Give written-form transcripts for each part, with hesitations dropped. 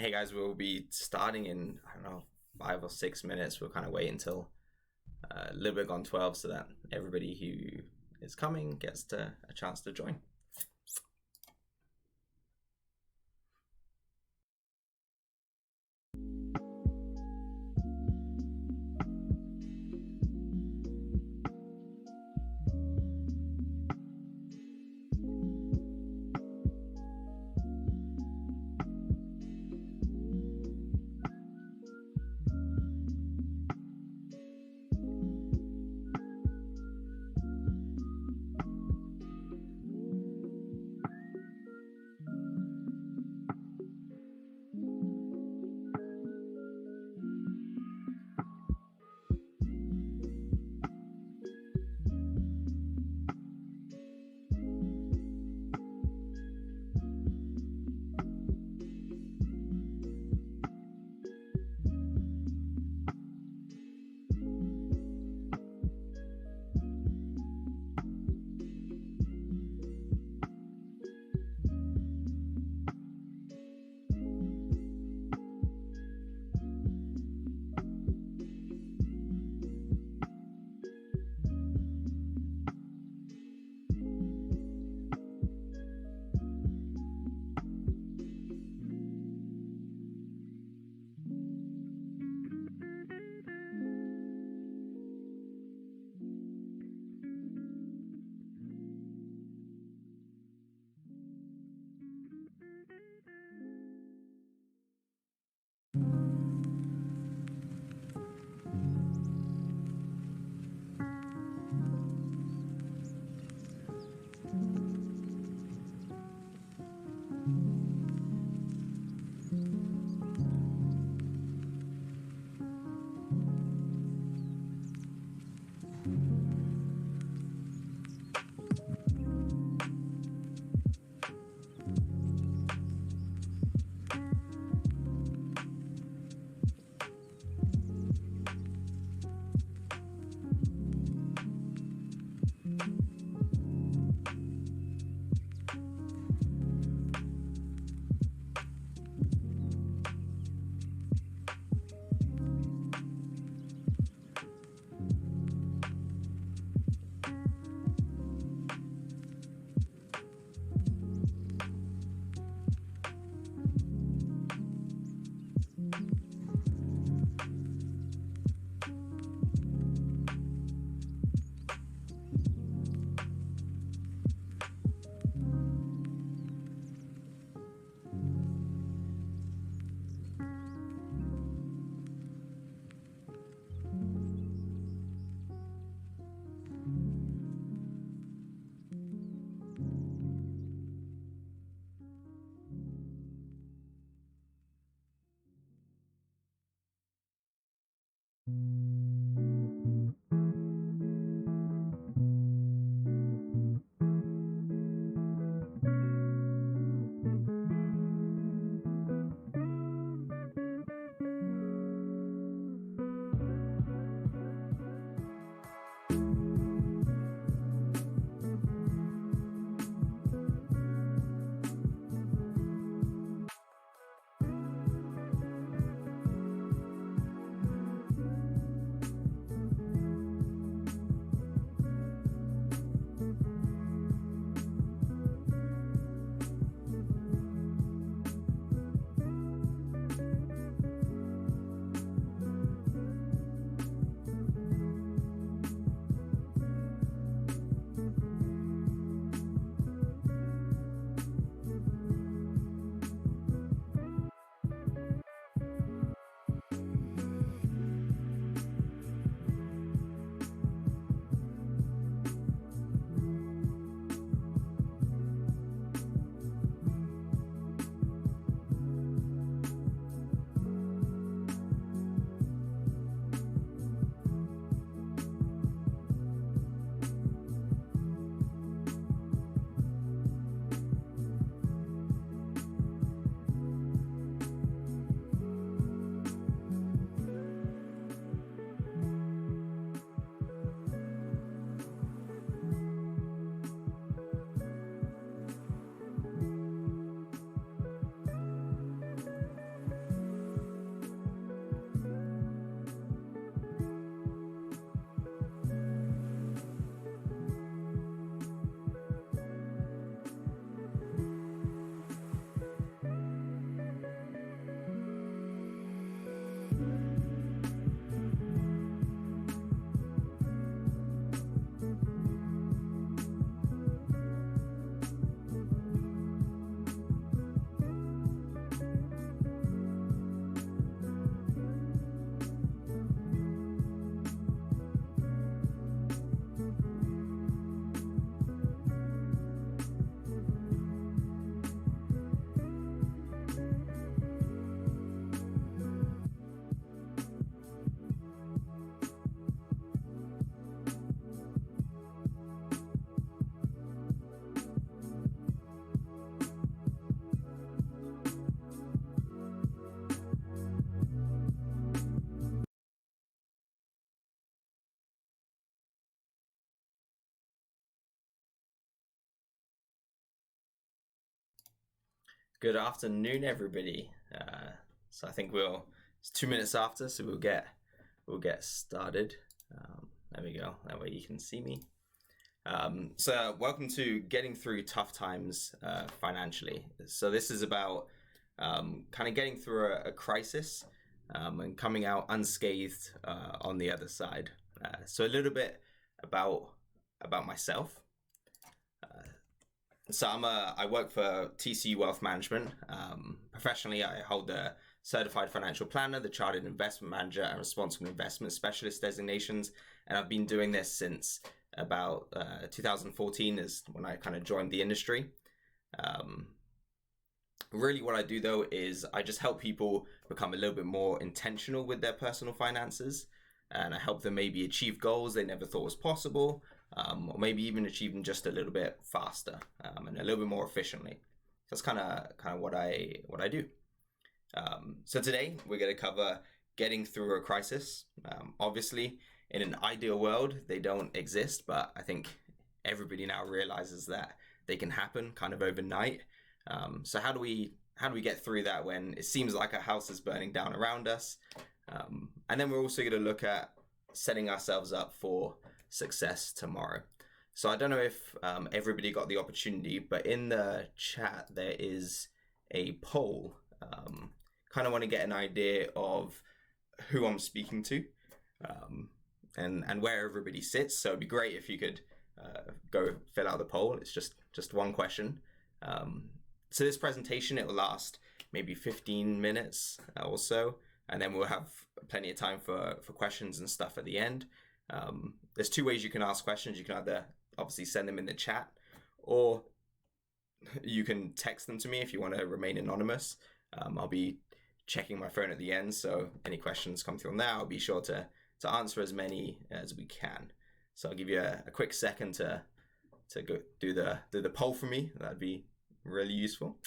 Hey guys, we'll be starting in, I don't know, 5 or 6 minutes. We'll kind of wait until a little bit gone 12 so that everybody who is coming gets a chance to join. Good afternoon, everybody. So I think it's 2 minutes after, so we'll get started. There we go. That way you can see me. So welcome to Getting Through Tough Times Financially. So this is about kind of getting through a crisis and coming out unscathed on the other side. So a little bit about myself. So I work for TCU Wealth Management. Professionally, I hold the Certified Financial Planner, the Chartered Investment Manager, and Responsible Investment Specialist designations. And I've been doing this since about 2014 is when I kind of joined the industry. Really what I do though is I just help people become a little bit more intentional with their personal finances. And I help them maybe achieve goals they never thought was possible. Or maybe even achieve them just a little bit faster and a little bit more efficiently. That's kind of what I do. So today we're going to cover getting through a crisis. Obviously, in an ideal world, they don't exist, but I think everybody now realizes that they can happen kind of overnight. So how do we get through that when it seems like a house is burning down around us? And then we're also going to look at setting ourselves up for success tomorrow. So I don't know if everybody got the opportunity, but in the chat there is a poll. Kind of want to get an idea of who I'm speaking to and where everybody sits. So it'd be great if you could go fill out the poll. It's just one question. So this presentation, it will last maybe 15 minutes or so, and then we'll have plenty of time for questions and stuff at the end. There's two ways you can ask questions. You can either obviously send them in the chat, or you can text them to me if you want to remain anonymous. I'll be checking my phone at the end, so any questions come through on there, I'll be sure to answer as many as we can. So I'll give you a quick second to go do the poll for me. That'd be really useful.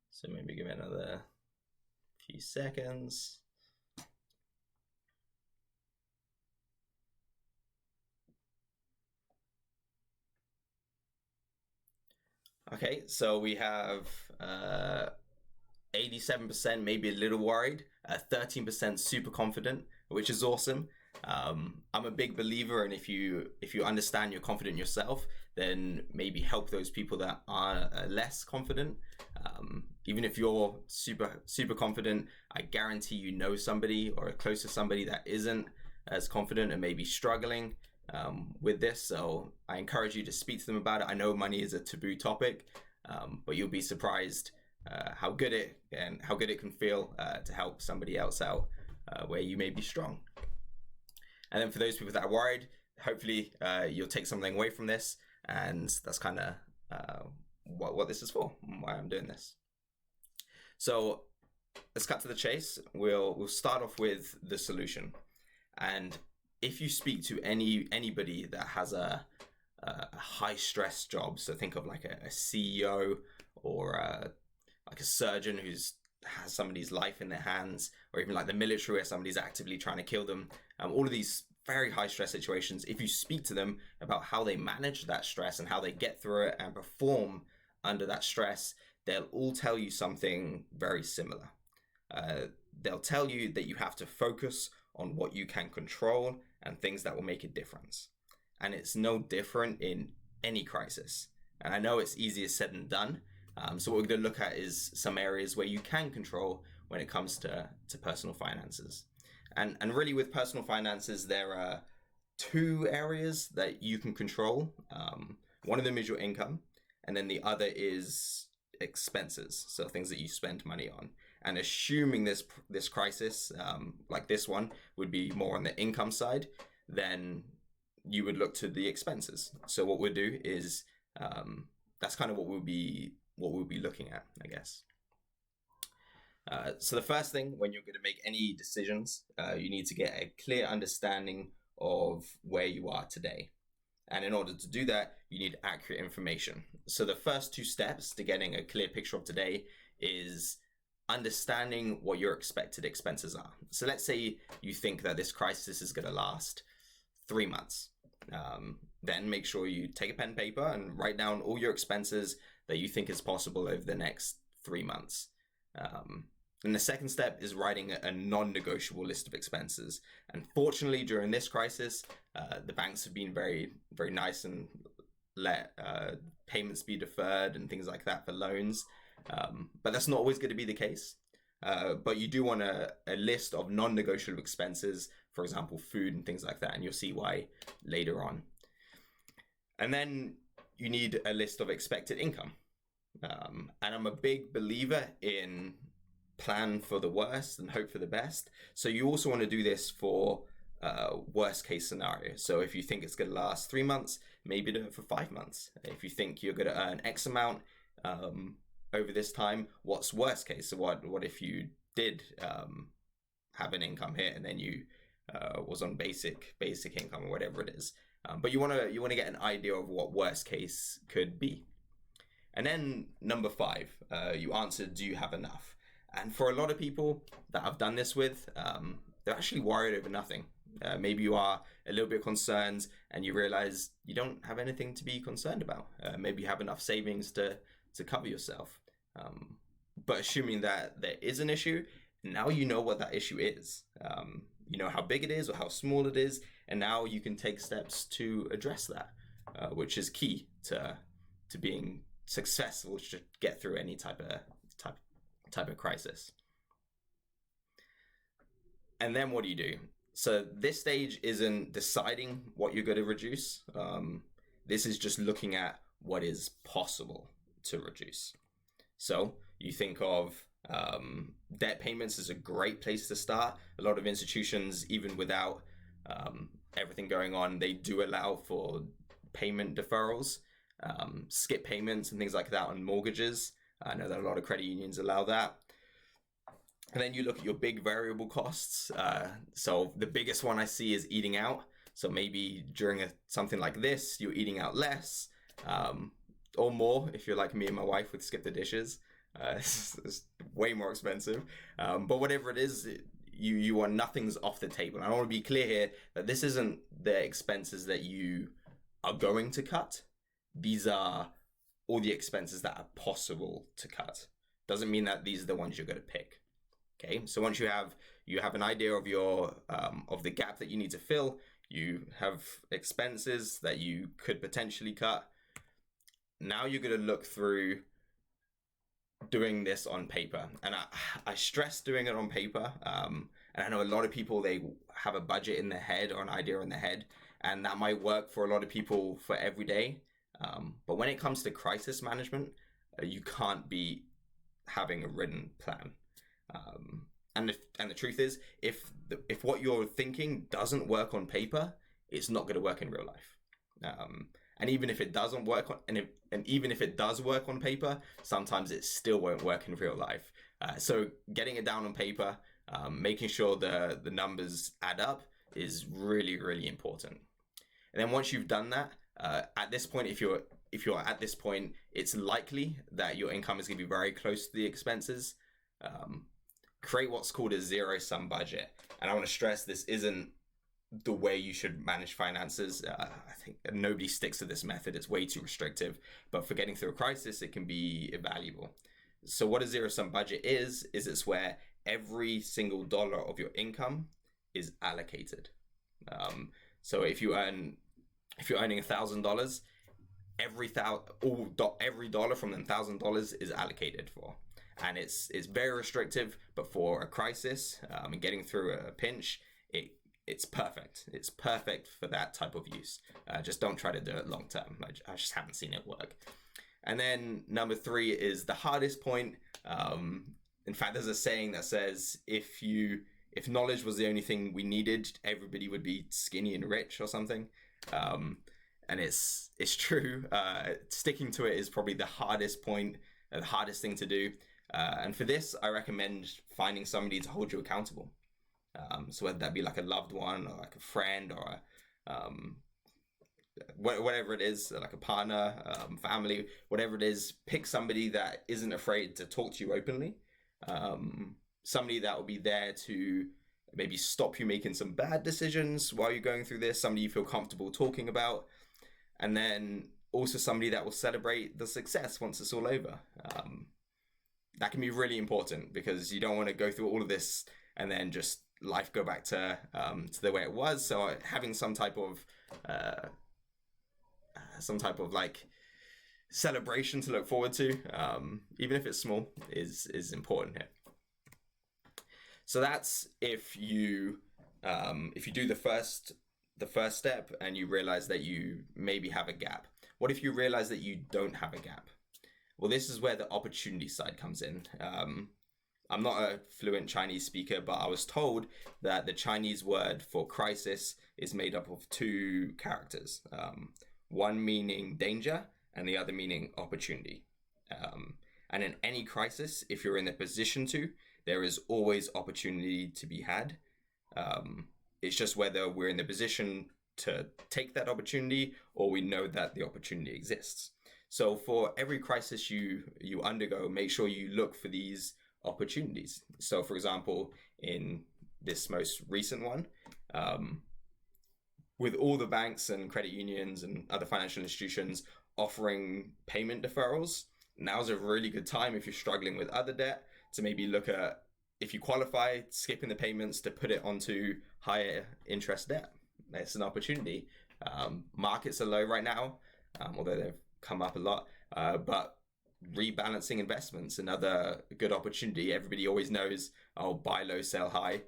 So maybe give it another few seconds. Okay, so we have 87%, maybe a little worried, 13% super confident, which is awesome. I'm a big believer, and if you understand you're confident yourself, then maybe help those people that are less confident. Even if you're super confident, I guarantee you know somebody or are close to somebody that isn't as confident and maybe struggling with this. So I encourage you to speak to them about it. I know money is a taboo topic, but you'll be surprised how good it can feel to help somebody else out where you may be strong. And then for those people that are worried, hopefully you'll take something away from this, and that's kind of what this is for, and why I'm doing this. So let's cut to the chase. We'll start off with the solution. And if you speak to anybody that has a high stress job, so think of like a CEO or like a surgeon who's has somebody's life in their hands, or even like the military where somebody's actively trying to kill them, all of these very high stress situations, if you speak to them about how they manage that stress and how they get through it and perform under that stress, they'll all tell you something very similar. They'll tell you that you have to focus on what you can control and things that will make a difference. And it's no different in any crisis. And I know it's easier said than done. So what we're going to look at is some areas where you can control when it comes to personal finances. And really with personal finances, there are two areas that you can control. One of them is your income, and then the other is expenses, so things that you spend money on. And assuming this crisis, like this one, would be more on the income side, then you would look to the expenses. So what we'll do is that's kind of what we'll be looking at, I guess. So the first thing, when you're going to make any decisions, you need to get a clear understanding of where you are today. And in order to do that, you need accurate information. So the first two steps to getting a clear picture of today is understanding what your expected expenses are. So let's say you think that this crisis is going to last 3 months. Then make sure you take a pen and paper and write down all your expenses that you think is possible over the next 3 months. And the second step is writing a non-negotiable list of expenses. And fortunately, during this crisis, the banks have been very, very nice and let payments be deferred and things like that for loans. But that's not always going to be the case. But you do want a list of non-negotiable expenses, for example, food and things like that, and you'll see why later on. And then you need a list of expected income. And I'm a big believer in plan for the worst and hope for the best. So you also want to do this for worst case scenario. So if you think it's going to last 3 months, maybe do it for 5 months. If you think you're going to earn X amount over this time, what's worst case? So what if you did have an income hit and then you was on basic income or whatever it is? But you want to get an idea of what worst case could be. And then number 5, you answered, do you have enough? And for a lot of people that I've done this with, they're actually worried over nothing. Maybe you are a little bit concerned and you realize you don't have anything to be concerned about. Maybe you have enough savings to cover yourself. But assuming that there is an issue, now you know what that issue is. You know how big it is or how small it is, and now you can take steps to address that, which is key to being successful to get through any type of crisis. And then what do you do? So this stage isn't deciding what you're going to reduce. This is just looking at what is possible to reduce. So you think of debt payments as a great place to start. A lot of institutions, even without everything going on, they do allow for payment deferrals, skip payments and things like that on mortgages. I know that a lot of credit unions allow that. And then you look at your big variable costs. So the biggest one I see is eating out. So maybe during something like this, you're eating out less or more if you're like me and my wife with skip the dishes. It's way more expensive. But whatever it is, you want nothing's off the table. And I want to be clear here that this isn't the expenses that you are going to cut. These are all the expenses that are possible to cut. Doesn't mean that these are the ones you're going to pick. Okay, so once you have an idea of your of the gap that you need to fill, you have expenses that you could potentially cut. Now you're going to look through doing this on paper, and I stress doing it on paper. And I know a lot of people, they have a budget in their head or an idea in their head, and that might work for a lot of people for every day. But when it comes to crisis management, you can't be having a written plan. And the truth is, if what you're thinking doesn't work on paper, it's not going to work in real life. And even if it doesn't work even if it does work on paper, sometimes it still won't work in real life. So getting it down on paper, making sure the numbers add up is really, really important. And then once you've done that, at this point, if you're at this point, it's likely that your income is going to be very close to the expenses. Create what's called a zero-sum budget. And I want to stress, this isn't the way you should manage finances. I think nobody sticks to this method. It's way too restrictive. But for getting through a crisis, it can be invaluable. So what a zero-sum budget is it's where every single dollar of your income is allocated. So if you're earning $1,000, every dollar from $1,000 is allocated for. And it's very restrictive, but for a crisis and getting through a pinch, it's perfect. It's perfect for that type of use. Just don't try to do it long term. I just haven't seen it work. And then number 3 is the hardest point. In fact, there's a saying that says if knowledge was the only thing we needed, everybody would be skinny and rich or something. And it's true. Sticking to it is probably the hardest point, the hardest thing to do. And for this, I recommend finding somebody to hold you accountable. So whether that be like a loved one or like a friend or whatever it is, like a partner, family, whatever it is, pick somebody that isn't afraid to talk to you openly. somebody that will be there to maybe stop you making some bad decisions while you're going through this, somebody you feel comfortable talking about, and then also somebody that will celebrate the success once it's all over. That can be really important because you don't want to go through all of this and then just life go back to the way it was. So having some type of like celebration to look forward to, even if it's small, is important here. So that's if you do the first step and you realize that you maybe have a gap. What if you realize that you don't have a gap? Well, this is where the opportunity side comes in. I'm not a fluent Chinese speaker, but I was told that the Chinese word for crisis is made up of two characters, one meaning danger and the other meaning opportunity. And in any crisis, if you're in the position to, there is always opportunity to be had. It's just whether we're in the position to take that opportunity or we know that the opportunity exists. So for every crisis you undergo, make sure you look for these opportunities. So for example, in this most recent one, with all the banks and credit unions and other financial institutions offering payment deferrals, now's a really good time if you're struggling with other debt to maybe look at, if you qualify, skipping the payments to put it onto higher interest debt. That's an opportunity. Markets are low right now, although they've come up a lot, but rebalancing investments, another good opportunity. Everybody always knows, buy low, sell high.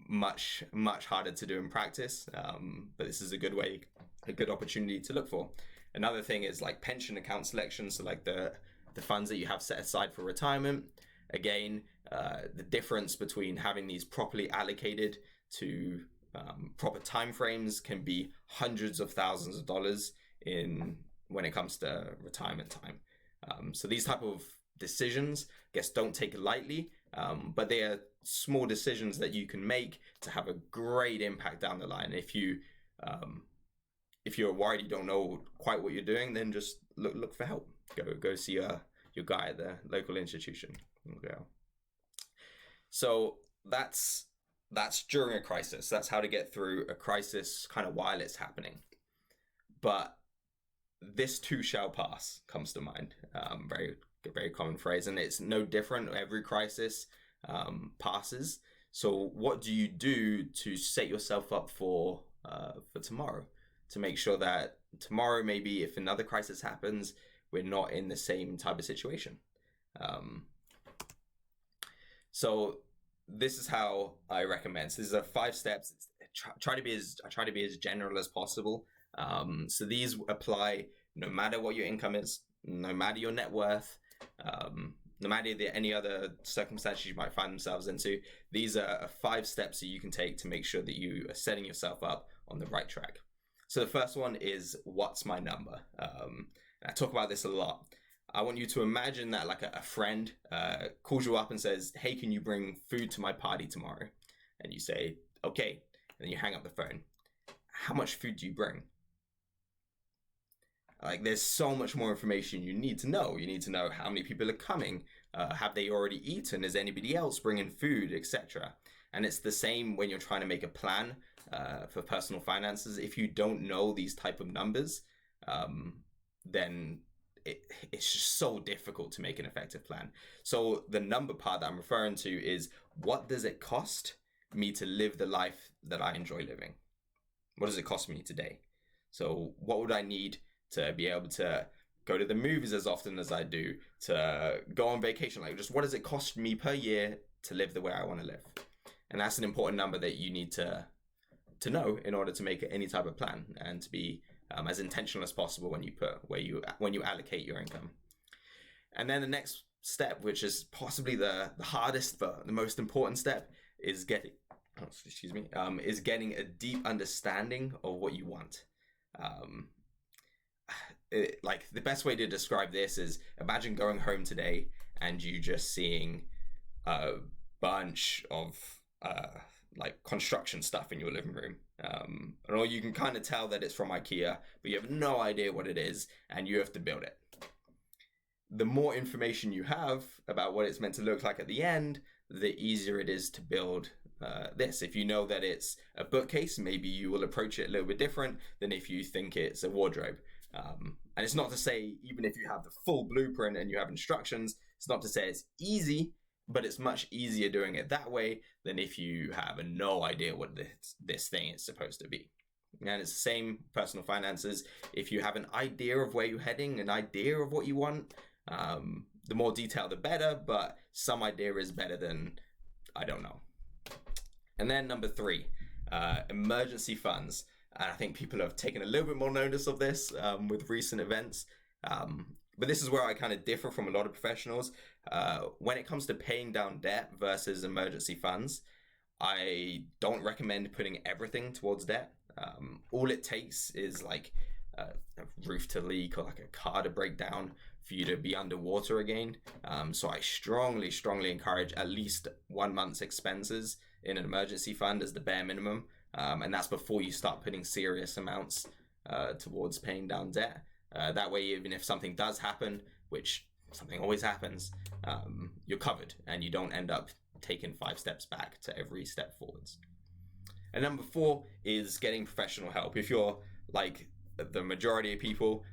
Much harder to do in practice, but this is a good opportunity to look for. Another thing is like pension account selection, so like the funds that you have set aside for retirement. Again, the difference between having these properly allocated to proper timeframes can be hundreds of thousands of dollars when it comes to retirement time. So these type of decisions, I guess, don't take it lightly, but they are small decisions that you can make to have a great impact down the line. If you're worried you don't know quite what you're doing, then just look for help. Go see your guy at the local institution. Okay. So that's during a crisis. That's how to get through a crisis kind of while it's happening. But this too shall pass comes to mind. Very common phrase, and it's no different. Every crisis passes. So what do you do to set yourself up for tomorrow, to make sure that tomorrow, maybe if another crisis happens, we're not in the same type of situation? So this is how I recommend. So these are 5 steps. I try to be as general as possible. So these apply no matter what your income is, no matter your net worth, no matter any other circumstances you might find themselves into. These are 5 steps that you can take to make sure that you are setting yourself up on the right track. So the first one is, what's my number? I talk about this a lot. I want you to imagine that like a friend calls you up and says, hey, can you bring food to my party tomorrow? And you say, okay. And then you hang up the phone. How much food do you bring? Like, there's so much more information you need to know. You need to know how many people are coming. Have they already eaten? Is anybody else bringing food, etc.? And it's the same when you're trying to make a plan for personal finances. If you don't know these type of numbers, then it's just so difficult to make an effective plan. So the number part that I'm referring to is, what does it cost me to live the life that I enjoy living? What does it cost me today? So what would I need to be able to go to the movies as often as I do, to go on vacation? Like, just what does it cost me per year to live the way I want to live? And that's an important number that you need to know in order to make any type of plan and to be as intentional as possible when you allocate your income. And then the next step, which is possibly the hardest but the most important step, is getting a deep understanding of what you want. Like, the best way to describe this is, imagine going home today and you just seeing a bunch of like construction stuff in your living room, or you can kind of tell that it's from IKEA, but you have no idea what it is and you have to build it. the more information you have about what it's meant to look like at the end, the easier it is to build this. If you know that it's a bookcase, maybe you will approach it a little bit different than if you think it's a wardrobe. And it's not to say, even if you have the full blueprint and you have instructions, it's not to say it's easy, but it's much easier doing it that way than if you have no idea what this thing is supposed to be. And it's the same personal finances. If you have an idea of where you're heading, an idea of what you want, the more detail, the better, but some idea is better than, I don't know. And then number 3, emergency funds. And I think people have taken a little bit more notice of this with recent events. But this is where I kind of differ from a lot of professionals. When it comes to paying down debt versus emergency funds, I don't recommend putting everything towards debt. All it takes is like a roof to leak or like a car to break down for you to be underwater again. So I strongly encourage at least 1 month's expenses in an emergency fund as the bare minimum. And that's before you start putting serious amounts towards paying down debt. That way, even if something does happen, which something always happens, you're covered and you don't end up taking 5 steps back to every step forwards. And number 4 is getting professional help. If you're like the majority of people,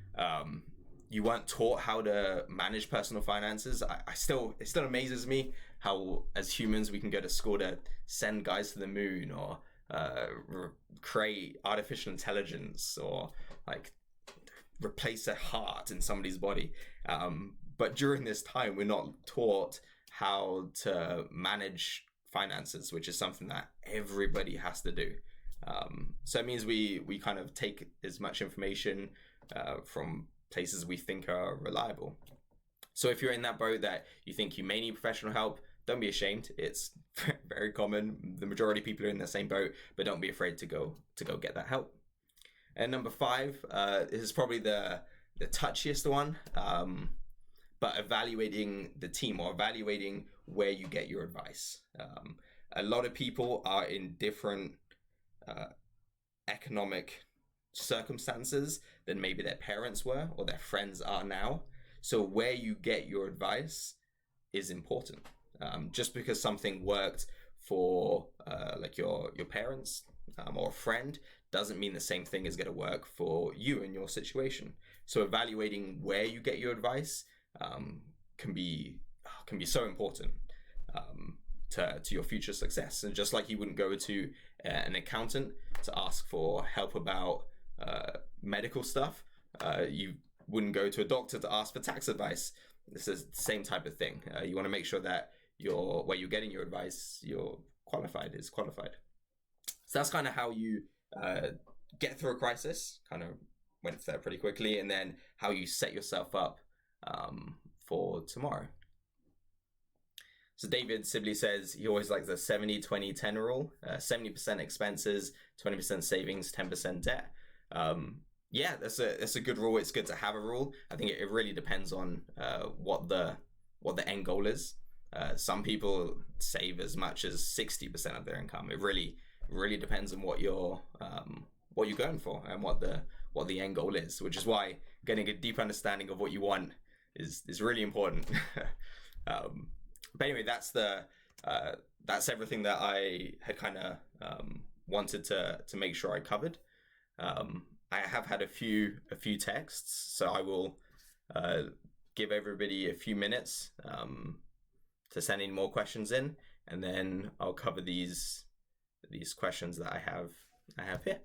you weren't taught how to manage personal finances. It still amazes me how, as humans, we can go to school to send guys to the moon or create artificial intelligence or like replace a heart in somebody's body. But during this time, we're not taught how to manage finances, which is something that everybody has to do. So it means we kind of take as much information from places we think are reliable. So if you're in that boat that you think you may need professional help, don't be ashamed. It's very common. The majority of people are in the same boat, but don't be afraid to go get that help. And number 5, this is probably the touchiest one, but evaluating the team or evaluating where you get your advice. A lot of people are in different economic circumstances than maybe their parents were or their friends are now. So where you get your advice is important. Just because something worked for like your parents or a friend doesn't mean the same thing is going to work for you in your situation. So evaluating where you get your advice can be so important to your future success. And just like you wouldn't go to an accountant to ask for help about medical stuff, you wouldn't go to a doctor to ask for tax advice. This is the same type of thing. You want to make sure that where you're getting your advice, you're qualified. So that's kind of how you get through a crisis. Kind of went there pretty quickly, and then how you set yourself up for tomorrow. So David Sibley says he always likes the 70-20-10 rule. 70% expenses, 20% savings, 10% debt. Yeah, that's a good rule. It's good to have a rule. I think it really depends on what the end goal is. Some people save as much as 60% of their income. It really depends on what you're going for and what the end goal is. Which is why getting a deep understanding of what you want is really important. But anyway, that's everything that I had kind of wanted to make sure I covered. I have had a few texts, so I will give everybody a few minutes to send any more questions in, and then I'll cover these questions that I have here.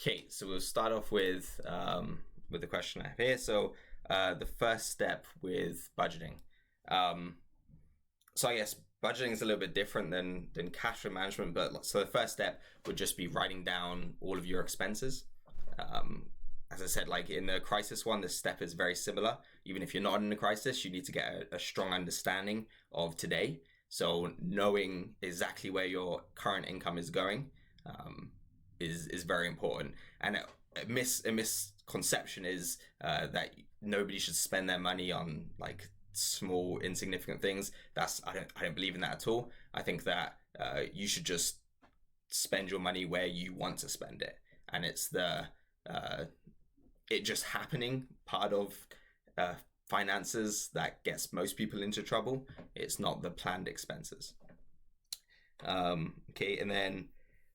Okay, so we'll start off with the question I have here. So the first step with budgeting. Um, so I guess budgeting is a little bit different than cash flow management. But so the first step would just be writing down all of your expenses. Um, as I said, like in the crisis one, this step is very similar. Even if you're not in a crisis, you need to get a strong understanding of today. So knowing exactly where your current income is going is very important. And a misconception is that nobody should spend their money on like small insignificant things. I don't believe in that at all. I think that you should just spend your money where you want to spend it, and it's the it just happening part of uh, finances that gets most people into trouble. It's not the planned expenses. Okay, and then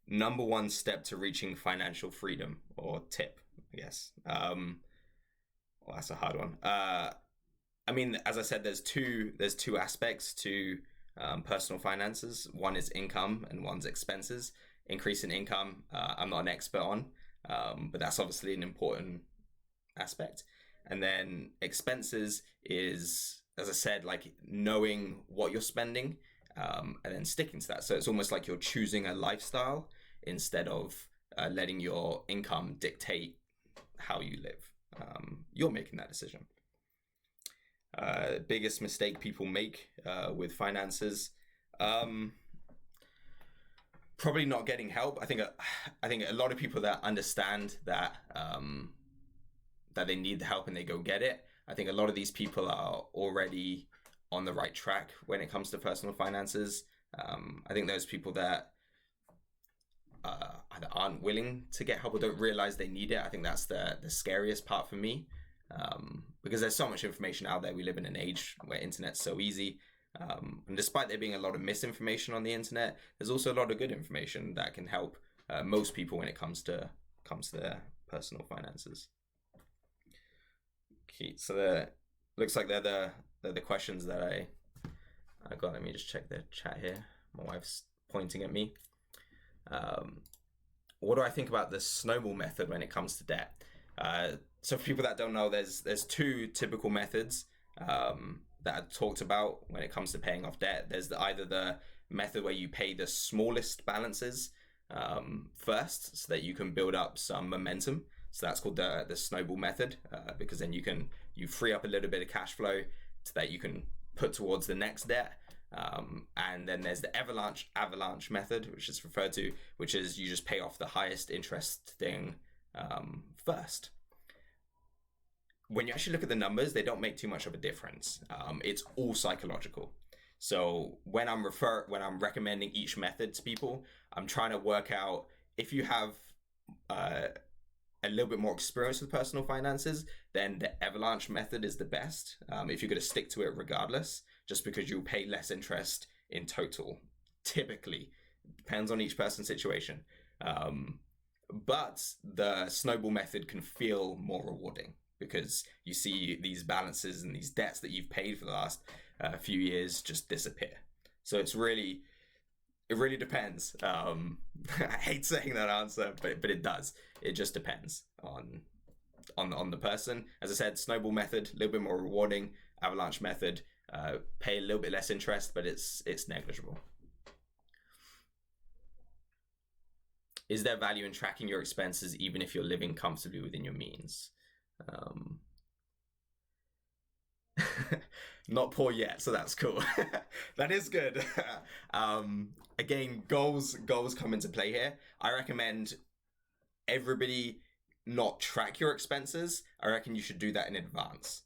number one step to reaching financial freedom, or tip, I guess. Well, that's a hard one. I mean, as I said, there's two aspects to personal finances. One is income, and one's expenses. Increase in income, I'm not an expert on, but that's obviously an important aspect. And then expenses is, as I said, like knowing what you're spending, and then sticking to that. So it's almost like you're choosing a lifestyle instead of letting your income dictate how you live. You're making that decision. Biggest mistake people make with finances, um, probably not getting help. I think a lot of people that understand that they need the help and they go get it. I think a lot of these people are already on the right track when it comes to personal finances. I think those people that either aren't willing to get help or don't realize they need it, I think that's the scariest part for me, because there's so much information out there. We live in an age where internet's so easy. And despite there being a lot of misinformation on the internet, there's also a lot of good information that can help most people when it comes to their personal finances. Okay, so looks like they're the questions that I got. Let me just check the chat here. My wife's pointing at me. What do I think about the snowball method when it comes to debt? So for people that don't know, there's two typical methods that are talked about when it comes to paying off debt. There's either the method where you pay the smallest balances first, so that you can build up some momentum. So that's called the snowball method, because then you free up a little bit of cash flow so that you can put towards the next debt. And then there's the avalanche method, which is referred to, which is you just pay off the highest interest thing first. When you actually look at the numbers, they don't make too much of a difference. It's all psychological. So when I'm recommending each method to people, I'm trying to work out if you have a little bit more experience with personal finances, then the avalanche method is the best. If you're going to stick to it regardless, just because you'll pay less interest in total, typically. Depends on each person's situation. But the snowball method can feel more rewarding because you see these balances and these debts that you've paid for the last few years just disappear. So it really depends. I hate saying that answer, but it does. It just depends on the person. As I said, snowball method, a little bit more rewarding. Avalanche method, pay a little bit less interest, but it's negligible. Is there value in tracking your expenses even if you're living comfortably within your means? Not poor yet, so that's cool. That is good. Again, goals come into play here. I recommend everybody not track your expenses. I reckon you should do that in advance.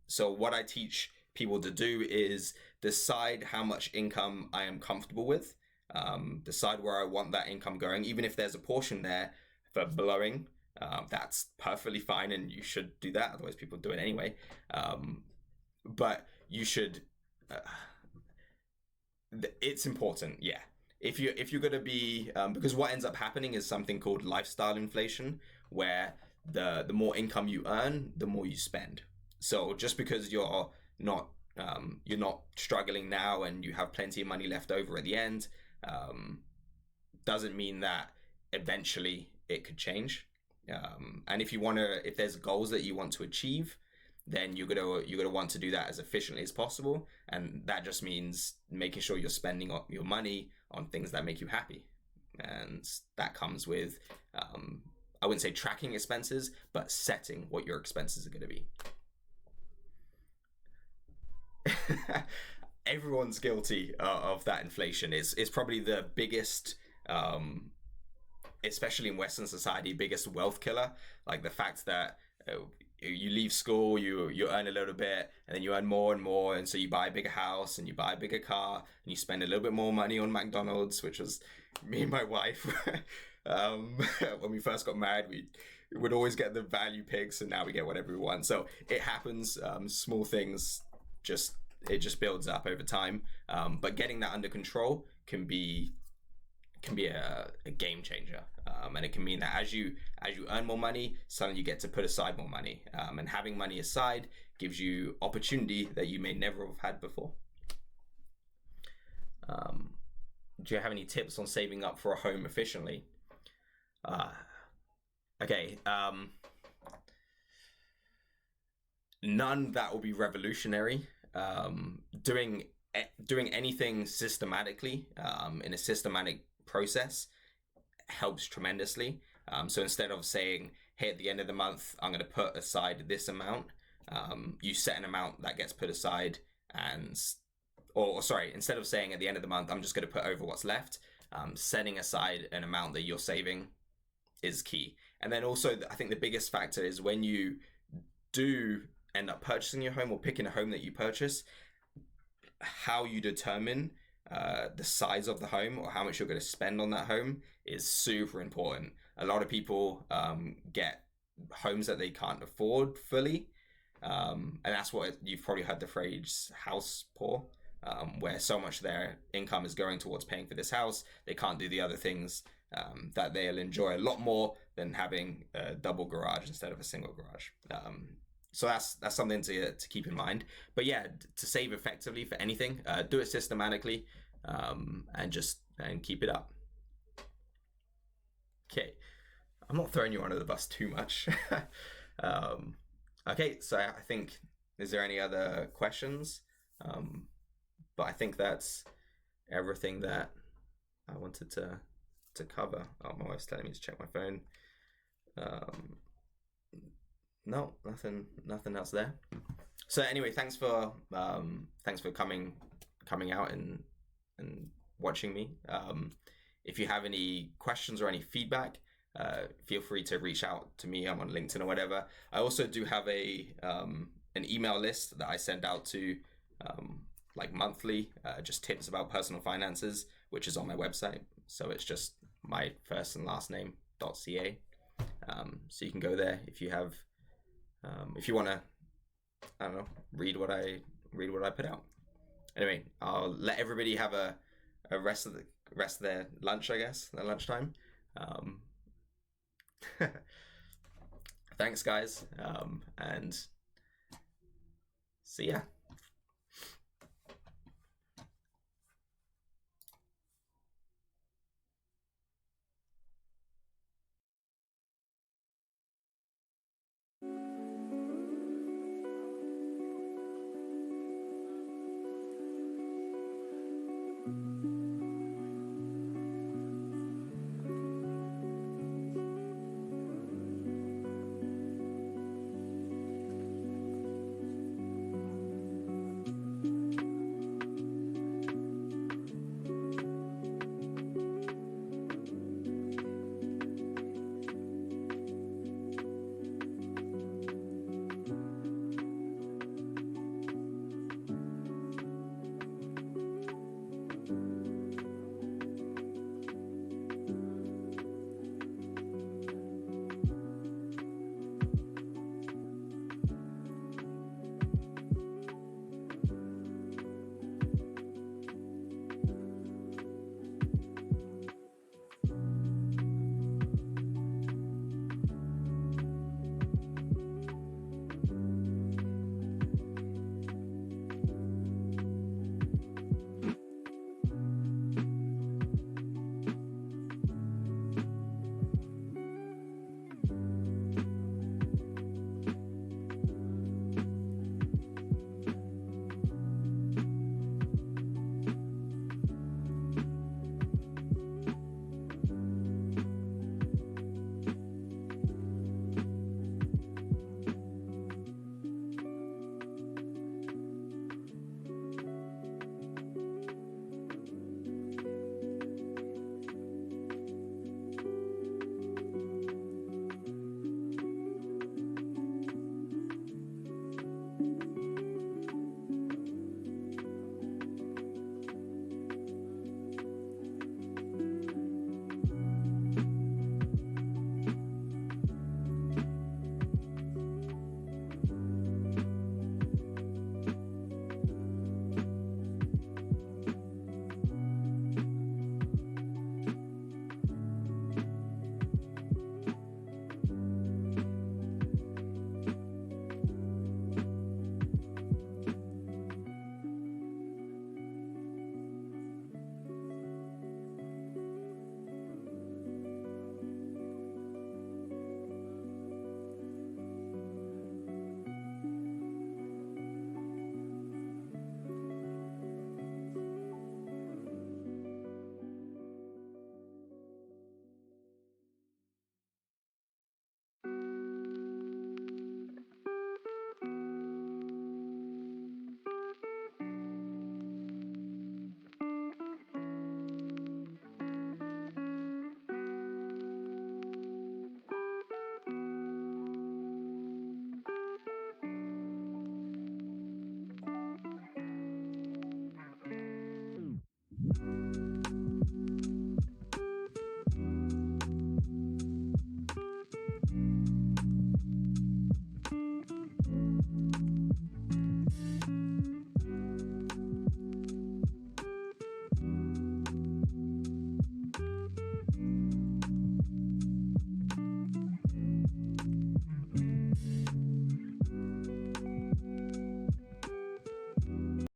So what I teach people to do is decide how much income I am comfortable with. Decide where I want that income going. Even if there's a portion there for blowing, that's perfectly fine, and you should do that. Otherwise, people do it anyway. But you should. It's important, yeah. If you're gonna be, because what ends up happening is something called lifestyle inflation, where the more income you earn, the more you spend. So just because you're not struggling now and you have plenty of money left over at the end, doesn't mean that eventually it could change. And if there's goals that you want to achieve, then you're gonna want to do that as efficiently as possible, and that just means making sure you're spending your money on things that make you happy, and that comes with I wouldn't say tracking expenses, but setting what your expenses are going to be. Everyone's guilty of that inflation. It's probably the biggest, especially in Western society, biggest wealth killer. Like the fact that you leave school, you earn a little bit, and then you earn more and more, and so you buy a bigger house and you buy a bigger car, and you spend a little bit more money on McDonald's, which was me and my wife. When we first got married, we would always get the value picks, and now we get whatever we want. So it happens. Small things just builds up over time. But getting that under control can be a game changer, and it can mean that as you earn more money, suddenly you get to put aside more money, and having money aside gives you opportunity that you may never have had before. Do you have any tips on saving up for a home efficiently? Okay. None that will be revolutionary. Doing anything systematically, in a systematic process, helps tremendously. So instead of saying, hey, at the end of the month, I'm going to put aside this amount, you set an amount that gets put aside, instead of saying at the end of the month, I'm just going to put over what's left, setting aside an amount that you're saving is key. And then also, I think the biggest factor is when you do end up purchasing your home or picking a home that you purchase, how you determine the size of the home or how much you're going to spend on that home is super important. A lot of people get homes that they can't afford fully, and that's what you've probably heard the phrase house poor, where so much of their income is going towards paying for this house, they can't do the other things that they'll enjoy a lot more than having a double garage instead of a single garage. So that's something to keep in mind. But yeah, to save effectively for anything, do it systematically, and keep it up. Okay, I'm not throwing you under the bus too much. Okay, so I think, is there any other questions? But I think that's everything that I wanted to cover. Oh, my wife's telling me to check my phone. No, nothing else there. So anyway, thanks for coming out and watching me. If you have any questions or any feedback, feel free to reach out to me. I'm on LinkedIn or whatever. I also do have an email list that I send out to like monthly, just tips about personal finances, which is on my website. So it's just my first and last name .ca. So you can go there if you have, if you want to, I don't know, read what I put out. Anyway, I'll let everybody have a rest of their lunch, I guess, their lunchtime. Thanks, guys, and see ya.